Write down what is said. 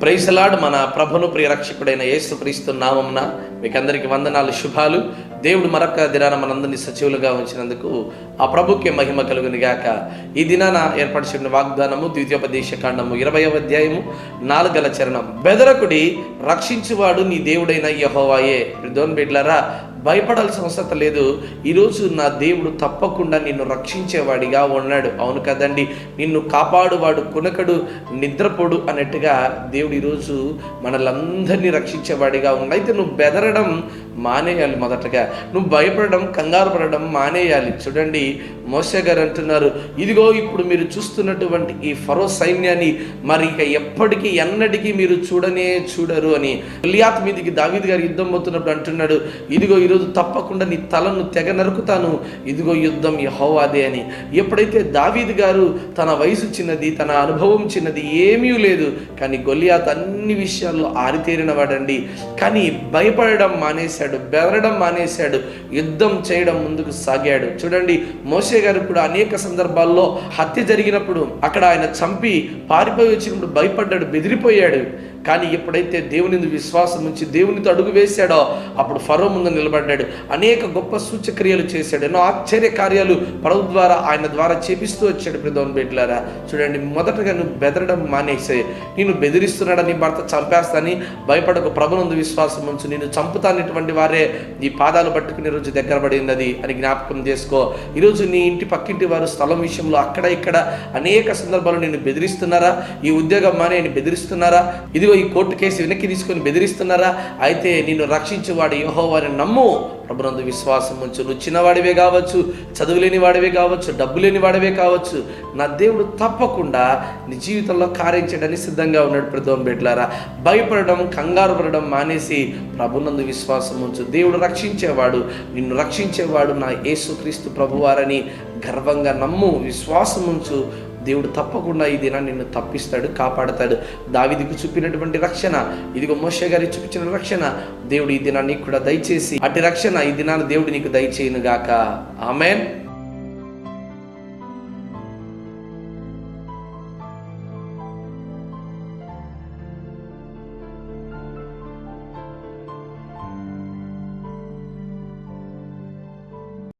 Praise lord. మన ప్రభును ప్రియ రక్షకుడైన యేసుక్రీస్తు నామమున మీకందరికి వందనాలు, శుభాలు. దేవుడు మరొక దినాన మనందరినీ సజీవులుగా ఉంచినందుకు ఆ ప్రభుకే మహిమ కలుగును గాక. ఈ దినాన ఏర్పరిచిన వాగ్దానము ద్వితీయోపదేశ కాండము 20వ అధ్యాయము 4వ చరణం. బెదరకుడి, రక్షించువాడు నీ దేవుడైన యెహోవాయే. దోన్ బిడ్డలారా, భయపడాల్సిన అవసరం లేదు. ఈరోజు నా దేవుడు తప్పకుండా నిన్ను రక్షించేవాడిగా ఉన్నాడు. అవును కదండి, నిన్ను కాపాడువాడు కునకడు నిద్రపోడు అన్నట్టుగా దేవుడు ఈరోజు మనలందరినీ రక్షించేవాడిగా ఉన్నాడు. అయితే నువ్వు బెదరడం మానేయాలి. మొదటగా నువ్వు భయపడడం, కంగారు పడడం మానేయాలి. చూడండి, మోషే గారు అంటున్నారు, ఇదిగో ఇప్పుడు మీరు చూస్తున్నటువంటి ఈ ఫరో సైన్యాన్ని మరి ఇక ఎప్పటికీ ఎన్నటికీ మీరు చూడరు అని. గొలియాతు మీదికి దావీదు గారు యుద్ధం పోతున్నప్పుడు అంటున్నాడు, ఇదిగో ఈరోజు తప్పకుండా నీ తలను తెగ నరుకుతాను, ఇదిగో యుద్ధం యెహోవాదే అని. ఎప్పుడైతే దావీదు గారు తన వయసు చిన్నది, తన అనుభవం చిన్నది, ఏమీ లేదు, కానీ గొలియాతు అన్ని విషయాల్లో ఆరితేరిన వాడండి. కానీ భయపడడం మానేశాడు, బెదరడం మానేశాడు, యుద్ధం చేయడం ముందుకు సాగాడు. చూడండి, మోషే గారు కూడా అనేక సందర్భాల్లో హత్య జరిగినప్పుడు అక్కడ ఆయన చంపి పారిపోయి వచ్చినప్పుడు భయపడ్డాడు, బెదిరిపోయాడు. కానీ ఎప్పుడైతే దేవుని విశ్వాసం ఉంచి దేవునితో అడుగు వేశాడో అప్పుడు ఫరో ముందు నిలబడ్డాడు. అనేక గొప్ప సూచక్రియలు చేశాడు, ఎన్నో ఆశ్చర్య కార్యాలు ప్రభు ద్వారా ఆయన ద్వారా చేపిస్తూ వచ్చాడు. ప్రియమైన బిడ్డలారా, చూడండి, మొదటగా నువ్వు బెదరడం మానేసే. నేను బెదిరిస్తున్నాడని, భర్త చంపేస్తాని భయపడకు, ప్రభునందు విశ్వాసం ఉంచు. నేను చంపుతానటువంటి వారే ఈ పాదాలు పట్టుకునే రోజు దగ్గర పడి ఉన్నది అని జ్ఞాపకం చేసుకో. ఈరోజు నీ ఇంటి పక్కింటి వారు స్థలం విషయంలో అక్కడ ఇక్కడ అనేక సందర్భాలు నిన్ను బెదిరిస్తున్నారా? ఈ ఉద్యోగం మానేని బెదిరిస్తున్నారా? ఇదిగో ఈ కోర్టు కేసు వెనక్కి తీసుకొని బెదిరిస్తున్నారా? అయితే నిన్ను రక్షించేవాడు యెహోవాని నమ్ము, ప్రభునందు విశ్వాసం ఉంచు. నువ్వు చిన్నవాడివే కావచ్చు, చదువు లేని వాడివే కావచ్చు, డబ్బు లేని వాడివే కావచ్చు, నా దేవుడు తప్పకుండా నీ జీవితంలో కార్యం చేయడానికి సిద్ధంగా ఉన్నాడు. ప్రభువుని బిడ్డలారా, భయపడడం, కంగారు పడడం మానేసి ప్రభునందు విశ్వాసం ఉంచు. దేవుడు రక్షించేవాడు, నిన్ను రక్షించేవాడు నా యేసుక్రీస్తు ప్రభువారని గర్వంగా నమ్ము, విశ్వాసం ఉంచు. దేవుడు తప్పకుండా ఈ దినాన్ని నిన్ను తప్పిస్తాడు, కాపాడతాడు. దావీదుకు చూపినటువంటి రక్షణ, ఇదిగో మోషే గారికి చూపించిన రక్షణ దేవుడు ఈ దినాన్ని కూడా దయచేసి అటు రక్షణ ఈ దినాన్ని దేవుడు నీకు దయచేయును గాక. ఆమేన్.